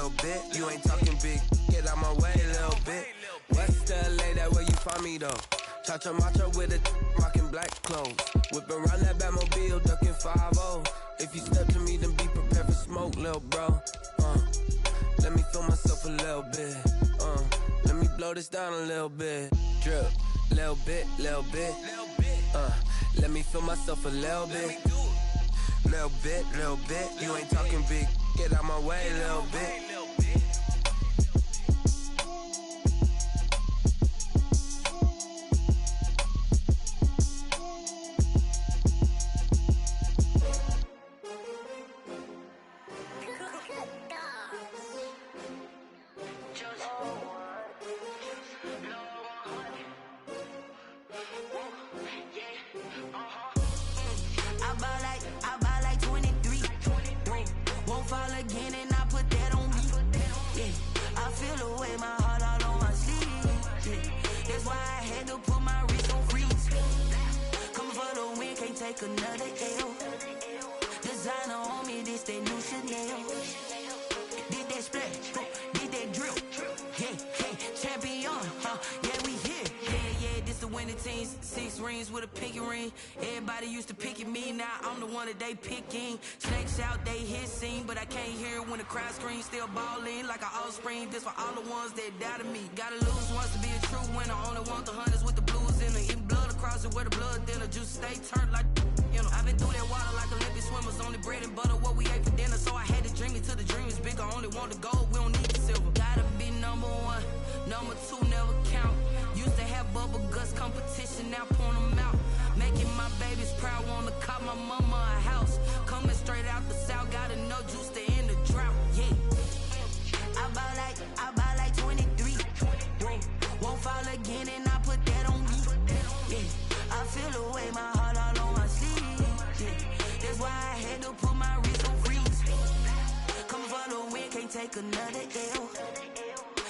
little bit. You ain't talking big, get out my way a little bit. West LA, that where you find me though. Chacha macho with a rockin' black clothes. Whippin' around that Batmobile, duckin' 5-0. If you step to me, then be prepared for smoke, lil' bro. Let me feel myself a little bit. Let me blow this down a little bit. Drip, little bit, little bit. Let me feel myself a little bit. Little bit, little bit. You ain't talking big, get out my way a little bit. Another L. Designer on me, this that new Chanel. Did that splash, did that drill. Hey, hey, champion, yeah, we here. Yeah, this the winning team. 6 rings with a pinky ring. Everybody used to pick at me, now I'm the one that they picking. Snakes out, they hit scene, but I can't hear it when the crowd screams. Still ballin' like an offspring. This for all the ones that doubted me. Gotta lose once to be a true winner. Only want the hunters with the blues in it. Eating blood across it where the blood dinner. Juice stay turned like, you know. I've been through that water like Olympic swimmers. Only bread and butter what we ate for dinner. So I had to dream it till the dream is big. I only want the gold, we don't need the silver. Gotta be number 1, number 2 never count. Used to have bubble guts competition, now point them out. Making my babies proud, wanna cop my mama a house. Coming straight out the south, gotta know juice to end the drought, yeah. I buy like 23. Won't fall again and I put that on me, yeah. I feel the way, my heart all on my sleeve, yeah. That's why I had to put my wrist on freeze. Come for the win, can't take another L.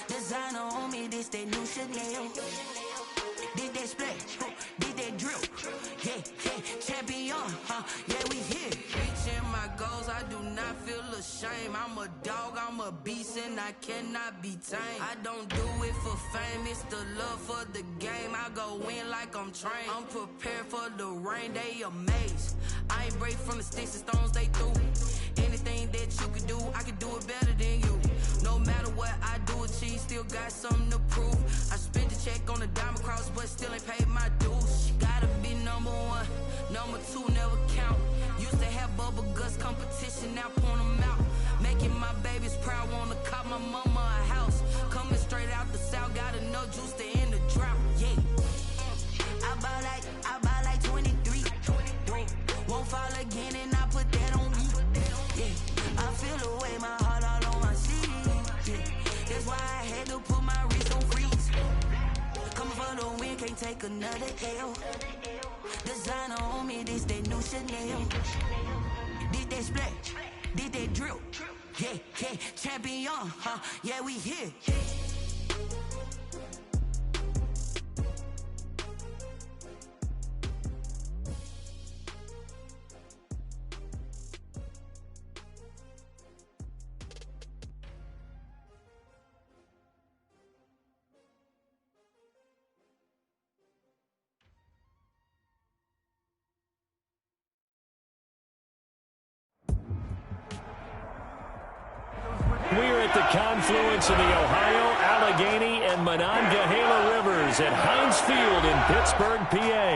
Designer on me, this that new Chanel. Did that splash, did that drill. Yeah, yeah, champion, yeah, we here. Reaching my goals, I do not feel ashamed. I'm a dog, I'm a beast, and I cannot be tamed. I don't do it for fame, it's the love for the game. I go in like I'm trained. I'm prepared for the rain, they amazed. I ain't break from the sticks and stones they threw. Anything that you could do, I could do it better than you. No matter what I do, achieve, still got something to prove. I spent the check on the diamond cross, but still ain't paid my dues. Gotta be number 1, number 2 never count. Used to have bubble guts competition, now point them out. Making my babies proud, wanna cop my mama a house. Coming straight out the south, gotta know juice to end the drought, yeah. I buy like 23. Won't fall again and I put that on me, yeah. I feel the way, my heart all on my sleeve, yeah. That's why I had to put my wrist on freeze. Coming for the win, can't take another L. Designer on me, this that new Chanel. Did that splash, did that drill. Yeah, yeah, champion, yeah, we here. We're at the confluence of the Ohio, Allegheny, and Monongahela Rivers at Heinz Field in Pittsburgh, PA.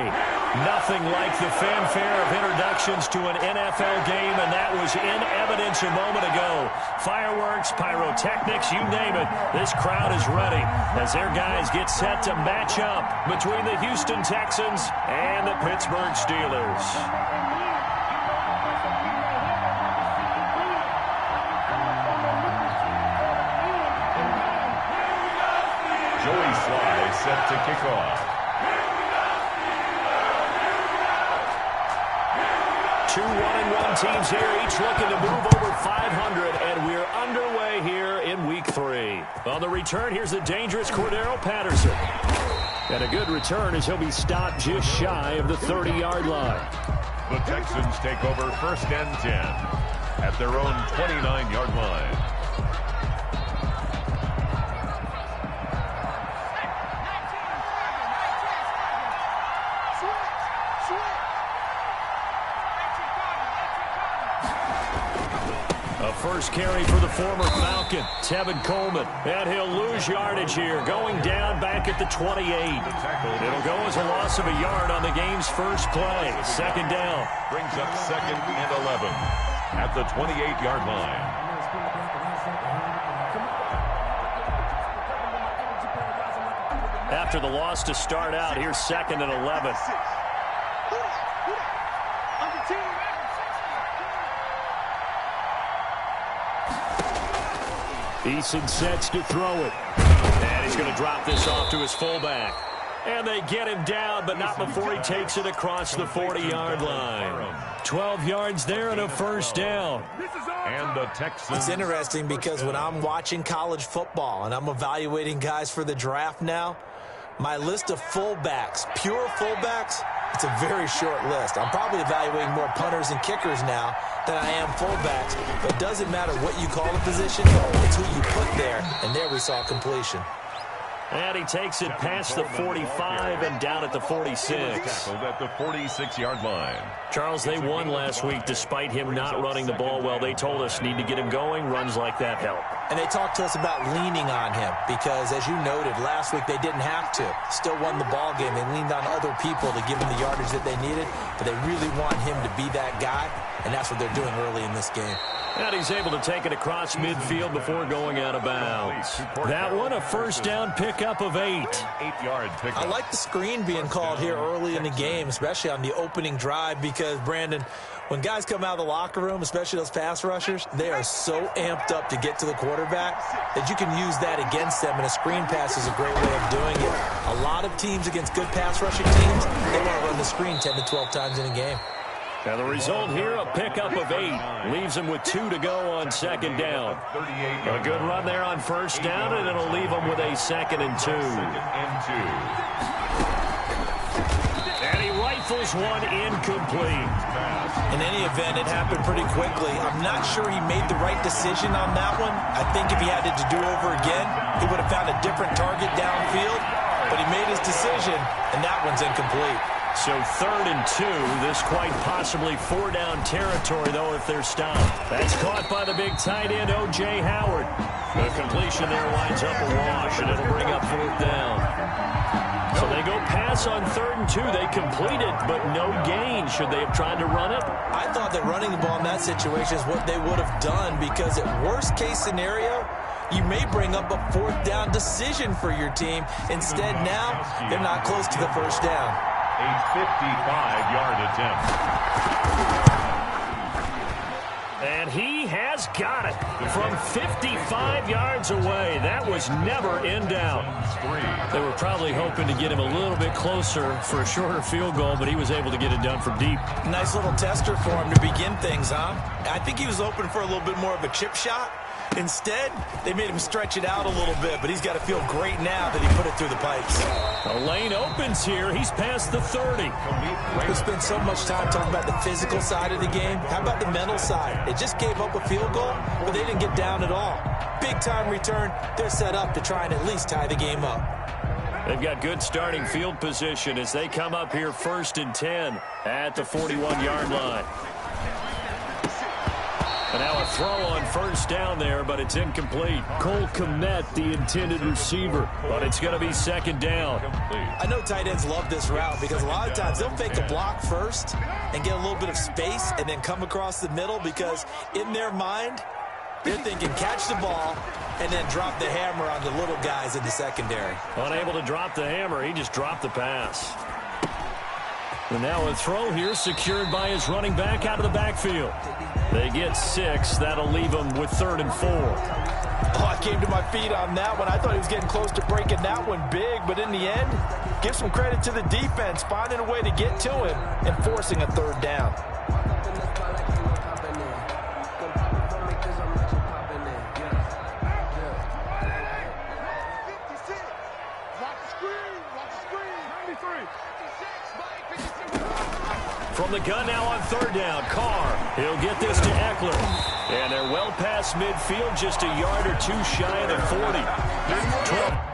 Nothing like the fanfare of introductions to an NFL game, and that was in evidence a moment ago. Fireworks, pyrotechnics, you name it. This crowd is ready as their guys get set to match up between the Houston Texans and the Pittsburgh Steelers. Set to kick off. 2 1-1 teams here, each looking to move over 500, and we're underway here in Week 3. On the return, here's the dangerous Cordero Patterson. And a good return as he'll be stopped just shy of the 30-yard line. The Texans take over 1st and 10 at their own 29-yard line. first carry for the former Falcon, Tevin Coleman. And he'll lose yardage here, going down back at the 28. It'll go as a loss of a yard on the game's first play. Second down. Brings up 2nd and 11 at the 28-yard line. After the loss to start out, here's 2nd and 11. Eason sets to throw it. And he's going to drop this off to his fullback. And they get him down, but not before he takes it across the 40-yard line. 12 yards there and a first down. And the Texans. It's interesting because when I'm watching college football and I'm evaluating guys for the draft now, my list of fullbacks, pure fullbacks, it's a very short list. I'm probably evaluating more punters and kickers now than I am fullbacks. But it doesn't matter what you call a position, it's who you put there. And there we saw completion. And he takes it past the 45 and down at the 46. At the 46-yard line. Charles, they won last week despite him not running the ball well. They told us need to get him going. Runs like that help. And they talked to us about leaning on him because, as you noted, last week they didn't have to. Still won the ball game. They leaned on other people to give him the yardage that they needed, but they really want him to be that guy, and that's what they're doing early in this game. And he's able to take it across midfield before going out of bounds. That one, a first down pickup of 8. 8-yard pickup. I like the screen being called here early in the game, especially on the opening drive, because, Brandon, when guys come out of the locker room, especially those pass rushers, they are so amped up to get to the quarterback that you can use that against them, and a screen pass is a great way of doing it. A lot of teams against good pass rushing teams, they want to run the screen 10 to 12 times in a game. Now the result here, a pickup of 8. Leaves him with 2 to go on second down. A good run there on first down, and it'll leave him with a 2nd and 2. And he rifles one incomplete. In any event, it happened pretty quickly. I'm not sure he made the right decision on that one. I think if he had it to do over again, he would have found a different target downfield. But he made his decision, and that one's incomplete. So 3rd and 2. This quite possibly 4-down territory, though, if they're stopped. That's caught by the big tight end, O.J. Howard. The completion there winds up a wash, and it'll bring up 4th down. So they go pass on 3rd and 2. They complete it, but no gain. Should they have tried to run it? I thought that running the ball in that situation is what they would have done, because at worst-case scenario, you may bring up a 4th down decision for your team. Instead, now, they're not close to the first down. A 55-yard attempt. And he has got it from 55 yards away. That was never in doubt. They were probably hoping to get him a little bit closer for a shorter field goal, but he was able to get it done from deep. Nice little tester for him to begin things, huh? I think he was hoping for a little bit more of a chip shot. Instead, they made him stretch it out a little bit, but he's got to feel great now that he put it through the pipes. The lane opens here. He's past the 30. We spent so much time talking about the physical side of the game. How about the mental side? It just gave up a field goal, but they didn't get down at all. Big-time return. They're set up to try and at least tie the game up. They've got good starting field position as they come up here 1st and 10 at the 41-yard line. And now a throw on first down there, but it's incomplete. Cole Kmet, the intended receiver, but it's going to be 2nd down. I know tight ends love this route because a lot of times they'll fake a block first and get a little bit of space and then come across the middle, because in their mind, they're thinking catch the ball and then drop the hammer on the little guys in the secondary. Unable to drop the hammer, he just dropped the pass. And now a throw here secured by his running back out of the backfield. They get 6. That'll leave them with 3rd and 4. Oh, I came to my feet on that one. I thought he was getting close to breaking that one big, but in the end, give some credit to the defense, finding a way to get to him and forcing a 3rd down. From the gun now on 3rd down, Carr. He'll get this to Eckler. And they're well past midfield, just a yard or 2 shy of the 40. 12.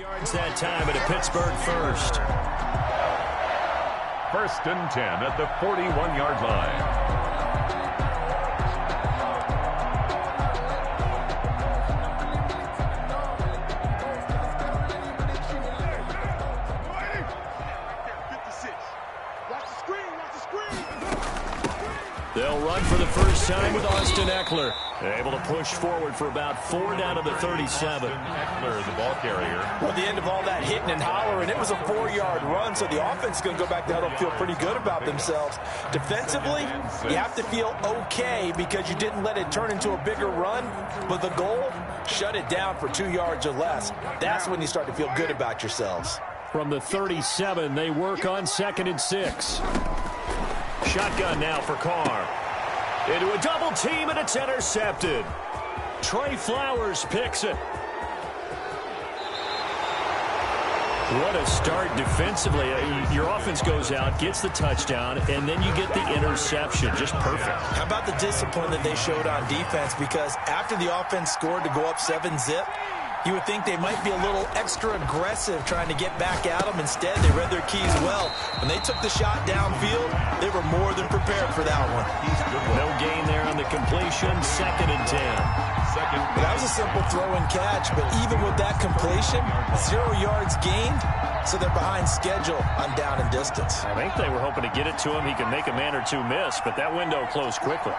Yards that time at a Pittsburgh first. 1st and 10 at the 41-yard line. They'll run for the first time with Austin Eckler. Able to push forward for about 4 down to the 37. Eckler, the ball carrier. Well, at the end of all that hitting and hollering, it was a 4-yard run, so the offense is going to go back down and feel pretty good about themselves. Defensively, you have to feel okay because you didn't let it turn into a bigger run, but the goal, shut it down for 2 yards or less. That's when you start to feel good about yourselves. From the 37, they work on 2nd and 6. Shotgun now for Carr. Into a double team, and it's intercepted. Trey Flowers picks it. What a start defensively. Your offense goes out, gets the touchdown, and then you get the interception. Just perfect. How about the discipline that they showed on defense? Because after the offense scored to go up 7-zip, you would think they might be a little extra aggressive trying to get back at them. Instead, they read their keys well. When they took the shot downfield, they were more than prepared for that one. No gain there on the completion. 2nd and 10. That was a simple throw and catch, but even with that completion, 0 yards gained, so they're behind schedule on down and distance. I think they were hoping to get it to him. He could make a man or two miss, but that window closed quickly.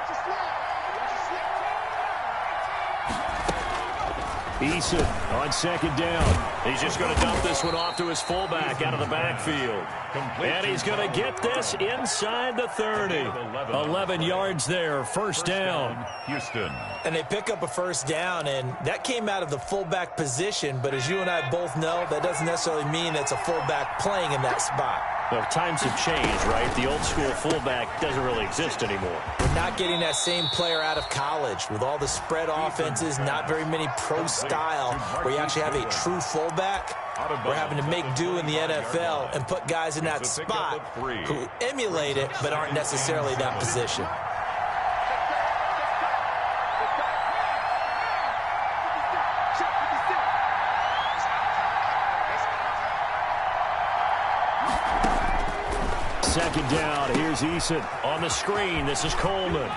Eason on 2nd down. He's just going to dump this one off to his fullback out of the backfield. And he's going to get this inside the 30. 11 yards there, 1st down. Houston. And they pick up a 1st down, and that came out of the fullback position. But as you and I both know, that doesn't necessarily mean it's a fullback playing in that spot. Well, times have changed, right? The old school fullback doesn't really exist anymore. We're not getting that same player out of college. With all the spread offenses, not very many pro style where you actually have a true fullback. We're having to make do in the NFL and put guys in that spot who emulate it but aren't necessarily that position. Second down. Here's Eason on the screen. This is Coleman.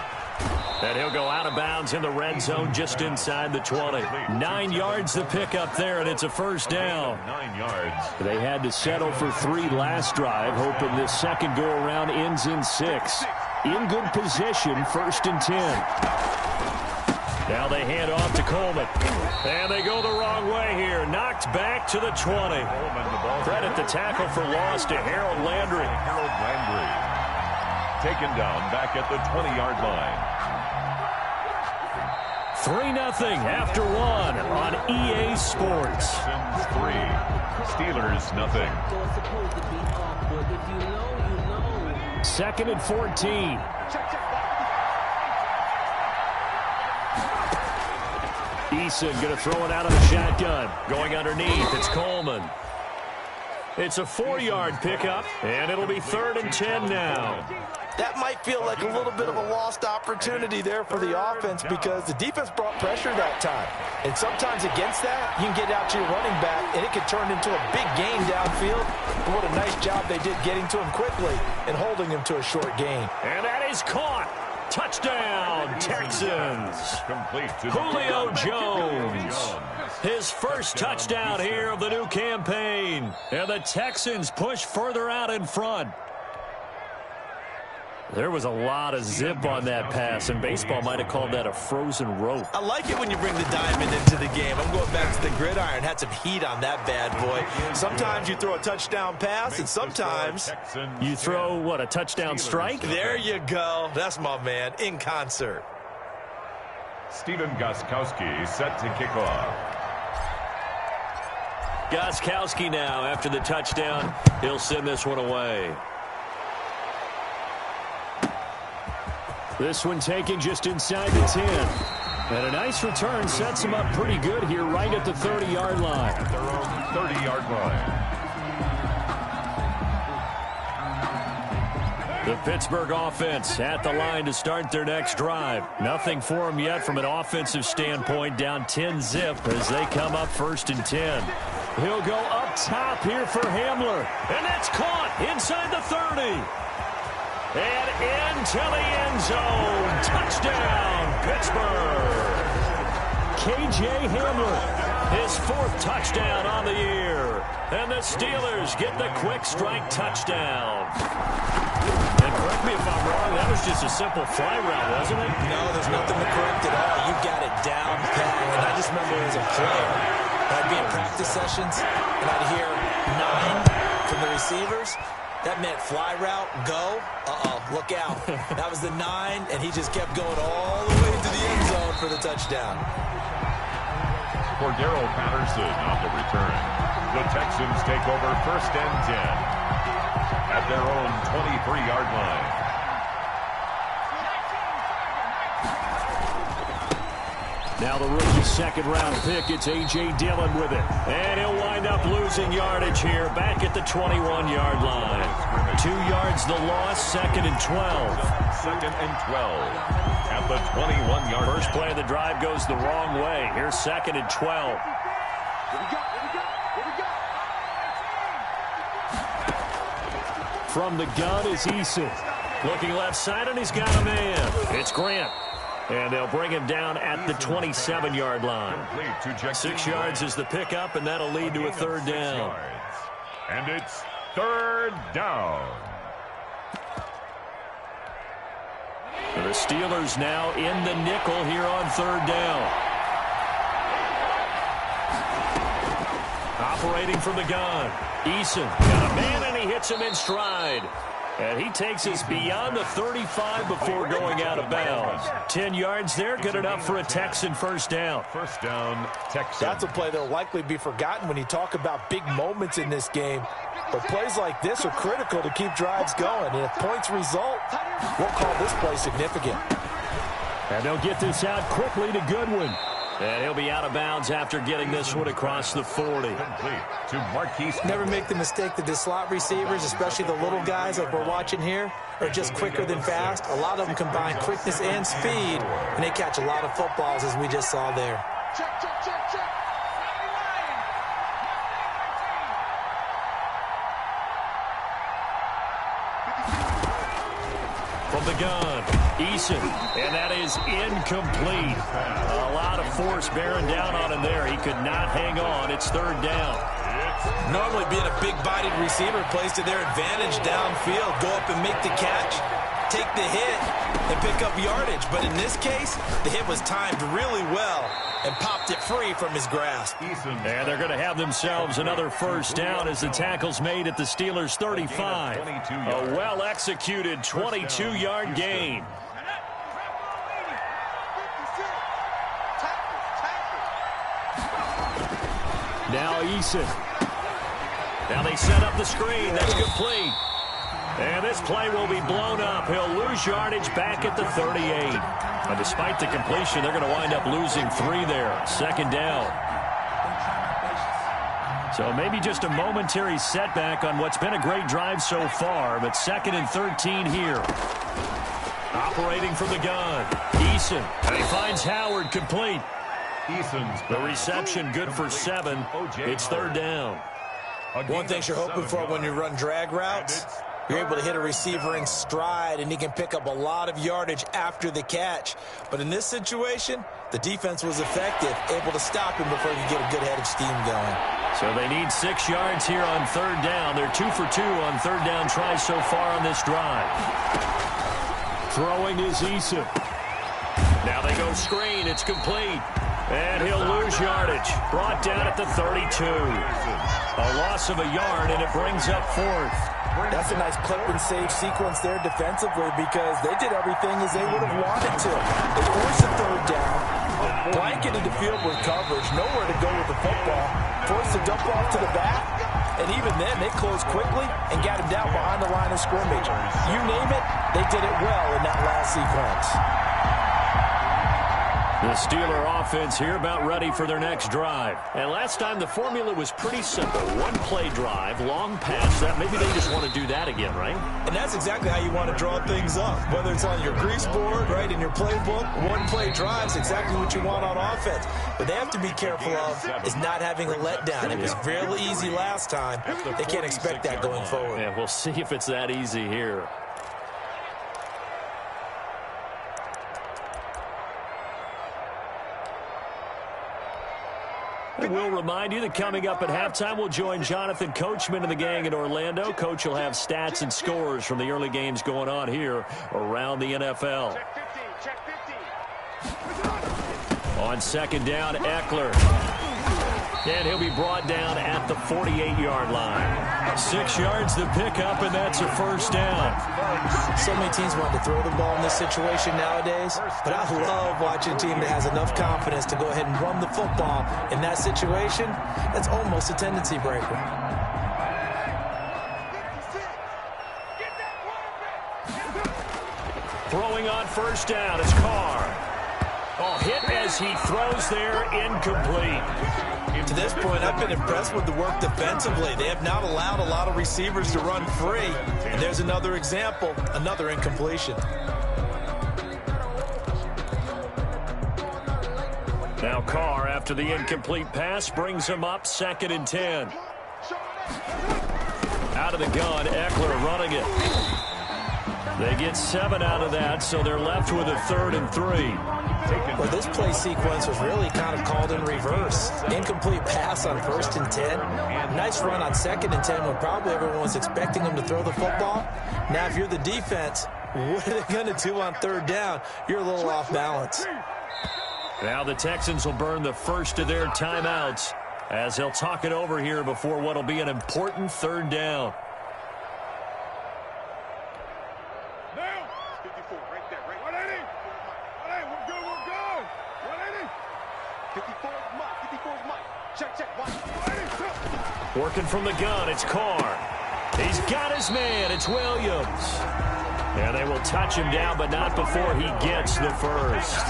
And he'll go out of bounds in the red zone just inside the 20. 9 yards the pickup there, and it's a 1st down. 9 yards. They had to settle for 3 last drive, hoping this second go-around ends in 6. In good position, 1st and 10. Now they hand off to Coleman. And they go the wrong way here. Knocked back to the 20. Credit the tackle for loss to Harold Landry. Harold Landry. Taken down back at the 20-yard line. 3-0 after 1 on EA Sports. Texans 3, Steelers nothing. 2nd and 14. Eason going to throw it out of the shotgun. Going underneath, it's Coleman. It's a 4-yard pickup, and it'll be 3rd and 10 now. That might feel like a little bit of a lost opportunity there for the offense because the defense brought pressure that time. And sometimes against that, you can get out to your running back, and it could turn into a big gain downfield. But what a nice job they did getting to him quickly and holding him to a short gain. And that is caught. Touchdown, Texans. Julio Jones. His first touchdown here of the new campaign. And the Texans push further out in front. There was a lot of zip on that pass, and baseball might have called that a frozen rope. I like it when you bring the diamond into the game. I'm going back to the gridiron. Had some heat on that bad boy. Sometimes you throw a touchdown pass, and sometimes you throw, what, a touchdown strike? There you go. That's my man, in concert. Stephen Gostkowski set to kick off. Gostkowski now, after the touchdown, he'll send this one away. This one taken just inside the 10. And a nice return sets him up pretty good here right at the 30-yard line. At their own 30-yard line. The Pittsburgh offense at the line to start their next drive. Nothing for them yet from an offensive standpoint, down 10-zip as they come up 1st and 10. He'll go up top here for Hamler. And that's caught inside the 30. And into the end zone. Touchdown, Pittsburgh. K.J. Hamler, his 4th touchdown on the year. And the Steelers get the quick strike touchdown. And correct me if I'm wrong, that was just a simple fly route, wasn't it? No, there's nothing to correct at all. You got it down pat. And I just remember as a player, I'd be in practice sessions, and I'd hear 9 from the receivers. That meant fly route, go. Look out. That was the 9, and he just kept going all the way to the end zone for the touchdown. For Darrell Patterson on the return. The Texans take over 1st and 10 at their own 23-yard line. Now the rookie 2nd-round pick, it's A.J. Dillon with it. And he'll wind up losing yardage here, back at the 21-yard line. 2 yards the loss, 2nd and 12. 2nd and 12 at the 21-yard line. First play of the drive goes the wrong way. Here's 2nd and 12. From the gun is Eason. Looking left side, and he's got a man. It's Grant. And they'll bring him down at the 27-yard line. 6 yards is the pickup, and that'll lead to a 3rd down. And it's 3rd down. The Steelers now in the nickel here on 3rd down. Operating from the gun. Eason got a man, and he hits him in stride. And he takes us beyond the 35 before going out of bounds. 10 yards there, good enough for a Texan 1st down. 1st down, Texans. That's a play that will likely be forgotten when you talk about big moments in this game. But plays like this are critical to keep drives going. And if points result, we'll call this play significant. And they'll get this out quickly to Goodwin. And he'll be out of bounds after getting this one across the 40. Complete to Marquise. Never make the mistake that the slot receivers, especially the little guys like we're watching here, are just quicker than fast. A lot of them combine quickness and speed, and they catch a lot of footballs, as we just saw there. Check. From the gun, Eason, and that is incomplete. A lot of force bearing down on him there. He could not hang on. It's 3rd down. Normally being a big-bodied receiver plays to their advantage downfield. Go up and make the catch, take the hit, and pick up yardage. But in this case, the hit was timed really well and popped it free from his grasp. And they're going to have themselves another 1st down as the tackle's made at the Steelers' 35. A well-executed 22-yard gain. Now Eason. Now they set up the screen. That's complete. And this play will be blown up. He'll lose yardage back at the 38. And despite the completion, they're going to wind up losing 3 there. 2nd down. So maybe just a momentary setback on what's been a great drive so far, but 2nd and 13 here. Operating from the gun. Eason. And he finds Howard complete. The reception good for 7. It's 3rd down. One thing you're hoping for when you run drag routes, you're able to hit a receiver in stride, and he can pick up a lot of yardage after the catch. But in this situation, the defense was effective, able to stop him before he could get a good head of steam going. So they need 6 yards here on 3rd down. They're 2 for 2 on 3rd down tries so far on this drive. Throwing is Eason. Now they go screen. It's complete. And he'll lose yardage. Brought down at the 32. A loss of a yard, and it brings up 4th. That's a nice clip and save sequence there defensively because they did everything as they would have wanted to. They forced a 3rd down, blanketed the field with coverage, nowhere to go with the football, forced the dump off to the back, and even then they closed quickly and got him down behind the line of scrimmage. You name it, they did it well in that last sequence. The Steeler offense here about ready for their next drive. And last time the formula was pretty simple. One-play drive, long pass. Maybe they just want to do that again, right? And that's exactly how you want to draw things up. Whether it's on your grease board, right, in your playbook, one-play drive is exactly what you want on offense. But they have to be careful of is not having a letdown. It was real easy last time. They can't expect that going forward. Yeah, we'll see if it's that easy here. We'll remind you that coming up at halftime, we'll join Jonathan Coachman and the gang in Orlando. Coach will have stats and scores from the early games going on here around the NFL. Check 50. On second down, Eckler. And he'll be brought down at the 48-yard line. 6 yards the pickup, and that's a first down. So many teams want to throw the ball in this situation nowadays, but I love watching a team that has enough confidence to go ahead and run the football. In that situation, that's almost a tendency breaker. Throwing on first down is Carr. Oh, hit as he throws there, incomplete. To this point, I've been impressed with the work defensively. They have not allowed a lot of receivers to run free. And there's another example, another incompletion. Now Carr, after the incomplete pass, brings him up 2nd and 10. Out of the gun, Eckler running it. They get 7 out of that, so they're left with a 3rd and 3. Well, this play sequence was really kind of called in reverse. Incomplete pass on 1st and 10. Nice run on 2nd and 10 when probably everyone was expecting them to throw the football. Now, if you're the defense, what are they going to do on 3rd down? You're a little off balance. Now the Texans will burn the first of their timeouts as they'll talk it over here before what will be an important 3rd down. Working from the gun, it's Carr. He's got his man, it's Williams. And they will touch him down, but not before he gets the first.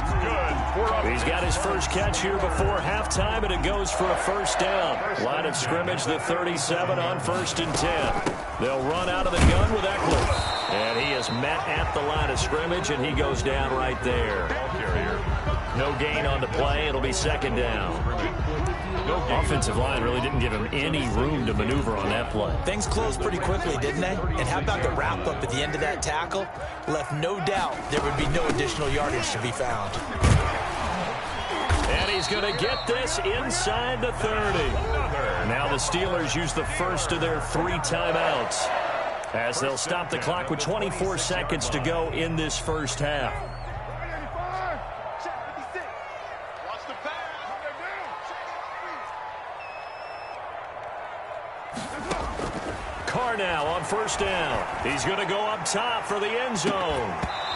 He's got his first catch here before halftime, and it goes for a first down. Line of scrimmage, the 37 on 1st and 10. They'll run out of the gun with Eckler. And he is met at the line of scrimmage, and he goes down right there. No gain on the play. It'll be 2nd down. Offensive line really didn't give him any room to maneuver on that play. Things closed pretty quickly, didn't they? And how about the wrap-up at the end of that tackle? Left no doubt there would be no additional yardage to be found. And he's going to get this inside the 30. Now the Steelers use the first of their 3 timeouts as they'll stop the clock with 24 seconds to go in this first half. Carr now on first down. He's going to go up top for the end zone.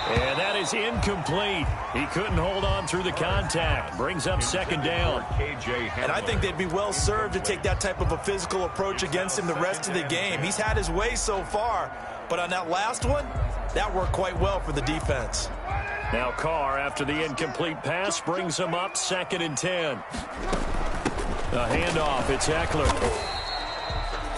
And that is incomplete. He couldn't hold on through the contact. Brings up 2nd down. And I think they'd be well served to take that type of a physical approach against him the rest of the game. He's had his way so far. But on that last one, that worked quite well for the defense. Now Carr, after the incomplete pass, brings him up 2nd and 10. A handoff. It's Eckler.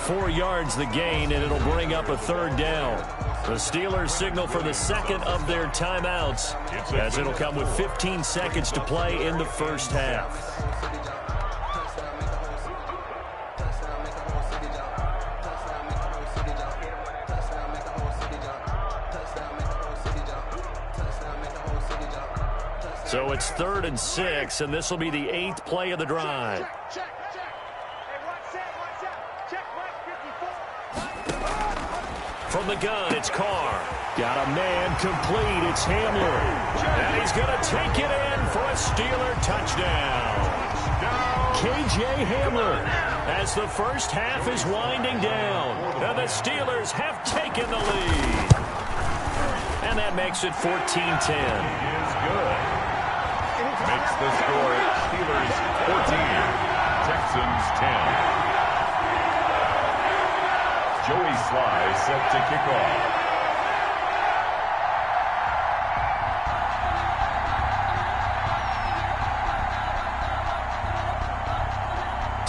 4 yards the gain, and it'll bring up a 3rd down. The Steelers signal for the second of their timeouts as it'll come with 15 seconds to play in the first half. So it's 3rd and 6, and this will be the 8th play of the drive. From the gun, it's Carr. Got a man complete. It's Hamler. And he's going to take it in for a Steeler touchdown. K.J. Hamler as the first half is winding down. And the Steelers have taken the lead. And that makes it 14-10. Is good. Makes the score Steelers 14, Texans 10. Joey Sly set to kick off.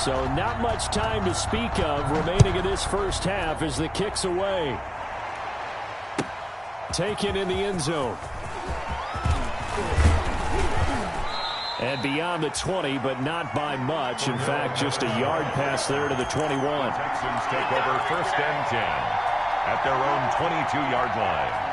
So not much time to speak of remaining in this first half as the kick's away. Taken in the end zone. And beyond the 20, but not by much. In fact, just a yard pass there to the 21. Texans take over 1st and 10 at their own 22-yard line.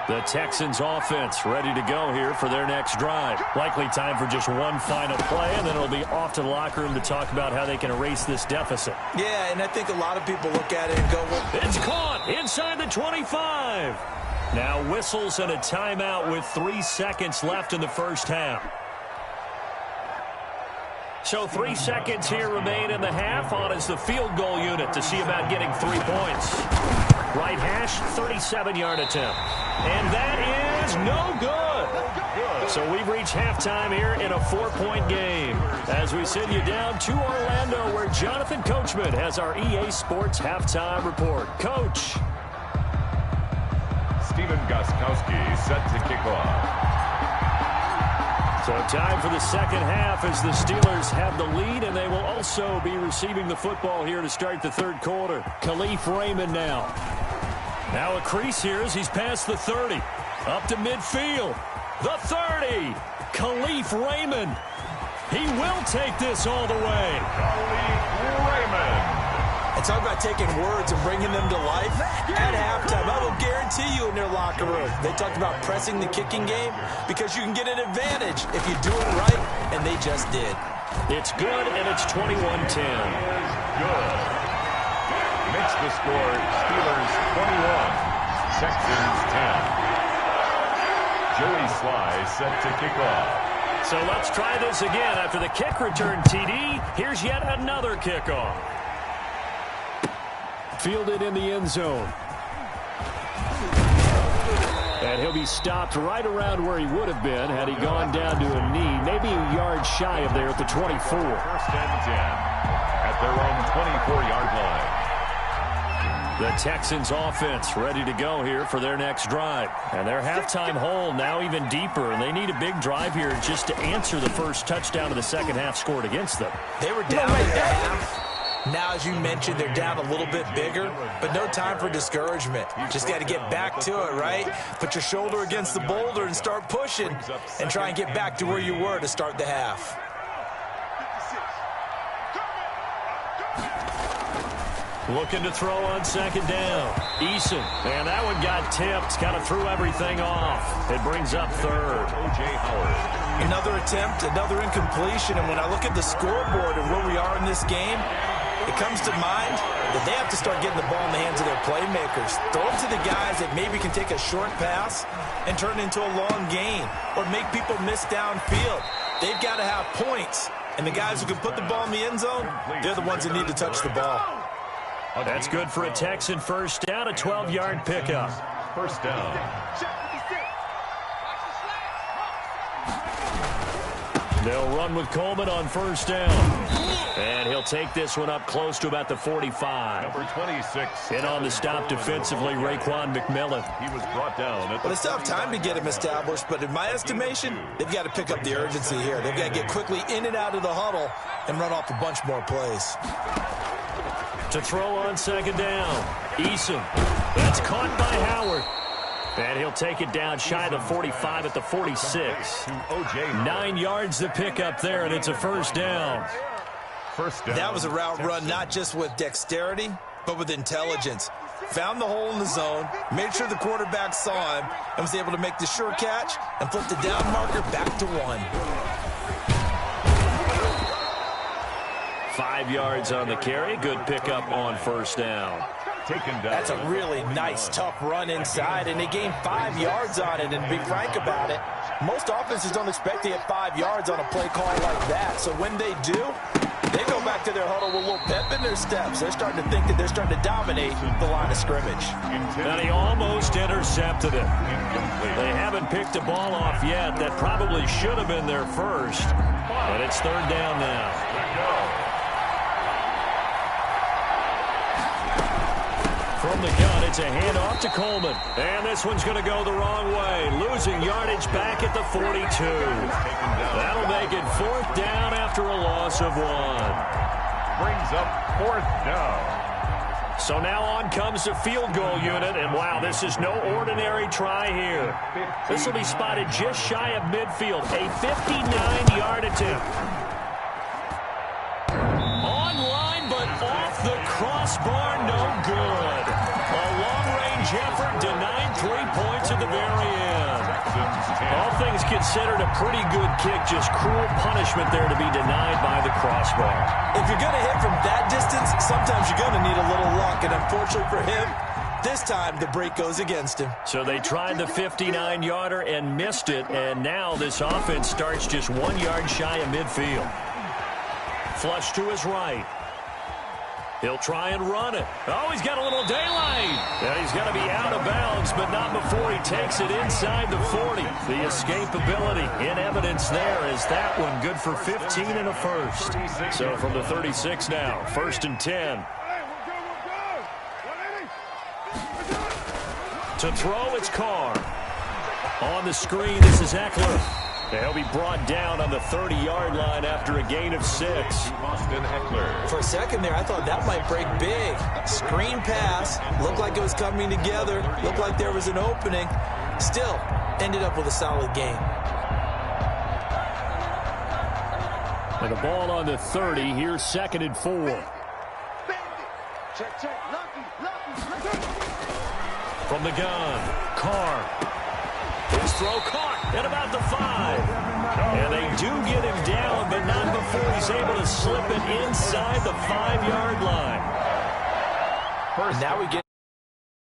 The Texans offense ready to go here for their next drive. Likely time for just one final play, and then it'll be off to the locker room to talk about how they can erase this deficit. Yeah, and I think a lot of people look at it and go, well, it's caught inside the 25. Now whistles and a timeout with 3 seconds left in the first half. So 3 seconds here remain in the half. On is the field goal unit to see about getting 3 points. Right hash, 37-yard attempt. And that is no good. So we've reached halftime here in a 4-point game. As we send you down to Orlando, where Jonathan Coachman has our EA Sports halftime report. Coach. Steven Gostkowski set to kick off. So time for the second half as the Steelers have the lead, and they will also be receiving the football here to start the third quarter. Khalif Raymond now. Now a crease here as he's past the 30. Up to midfield. The 30. Khalif Raymond. He will take this all the way. Khalif Raymond. And talk about taking words and bringing them to life. At halftime, I will guarantee you in their locker room, they talked about pressing the kicking game because you can get an advantage if you do it right, and they just did. It's good, and it's 21-10. Good. Makes the score Steelers 21, Texans 10. Joey Sly set to kick off. So let's try this again. After the kick return TD, here's yet another kickoff. Fielded in the end zone. And he'll be stopped right around where he would have been had he gone down to a knee, maybe a yard shy of there at the 24. 1st and 10 at their own 24-yard line. The Texans offense ready to go here for their next drive. And their halftime hole now even deeper, and they need a big drive here just to answer the first touchdown of the second half scored against them. They were down in the half. Now, as you mentioned, they're down a little bit bigger, but no time for discouragement. Just got to get back to it, right? Put your shoulder against the boulder and start pushing and try and get back to where you were to start the half. Looking to throw on second down. Eason. And that one got tipped. Kind of threw everything off. It brings up third. O.J. Howard. Another attempt, another incompletion. And when I look at the scoreboard and where we are in this game, it comes to mind that they have to start getting the ball in the hands of their playmakers. Throw it to the guys that maybe can take a short pass and turn it into a long gain or make people miss downfield. They've got to have points. And the guys who can put the ball in the end zone, they're the ones that need to touch the ball. That's good for a Texan first down, a 12-yard pickup. First down. They'll run with Coleman on first down. And he'll take this one up close to about the 45. Number 26. In on the stop defensively, Raekwon McMillan. He was brought down at the Well, they still have time to get him established, but in my estimation, they've got to pick up the urgency here. They've got to get quickly in and out of the huddle and run off a bunch more plays. To throw on second down. Eason. That's caught by Howard. And he'll take it down shy of the 45 at the 46. 9 yards to pick up there, and it's a first down. First down. That was a route run not just with dexterity, but with intelligence. Found the hole in the zone, made sure the quarterback saw him, and was able to make the sure catch and flip the down marker back to 1. 5 yards on the carry. Good pickup on first down. Taken down. That's a really nice, tough run inside, and they gained 5 yards on it. And to be frank about it, most offenses don't expect to get 5 yards on a play call like that. So when they do, they go back to their huddle with a little pep in their steps. They're starting to think that they're starting to dominate the line of scrimmage. And he almost intercepted it. They haven't picked a ball off yet. That probably should have been their first. But it's third down now. From From the gun, it's a handoff to Coleman. And this one's going to go the wrong way. Losing yardage back at the 42. That'll make it 4th down after a loss of 1. Brings up 4th down. So now on comes the field goal unit, and wow, this is no ordinary try here. This will be spotted just shy of midfield, a 59-yard attempt. Online, but off the crossbar, no good. A long-range effort denied 3 points at the very end. All things considered, a pretty good kick, just cruel punishment there to be denied by the crossbar. If you're going to hit from that distance, sometimes you're going to need a little luck, and unfortunately for him, this time the break goes against him. So they tried the 59-yarder and missed it, and now this offense starts just 1 yard shy of midfield. Flush to his right. He'll try and run it. Oh, he's got a little daylight. Yeah, he's got to be out of bounds, but not before he takes it inside the 40. The escapability in evidence there is that one good for 15 and a first. So from the 36 now, 1st and 10. To throw, it's Carr. On the screen, this is Eckler. They'll be brought down on the 30-yard line after a gain of 6. For a second there, I thought that might break big. Screen pass. Looked like it was coming together. Looked like there was an opening. Still, ended up with a solid game. And the ball on the 30. Here's 2nd and 4. From the gun, Carr. His throw caught at about the 5. And they do get him down, but not before he's able to slip it inside the 5-yard line. Now we get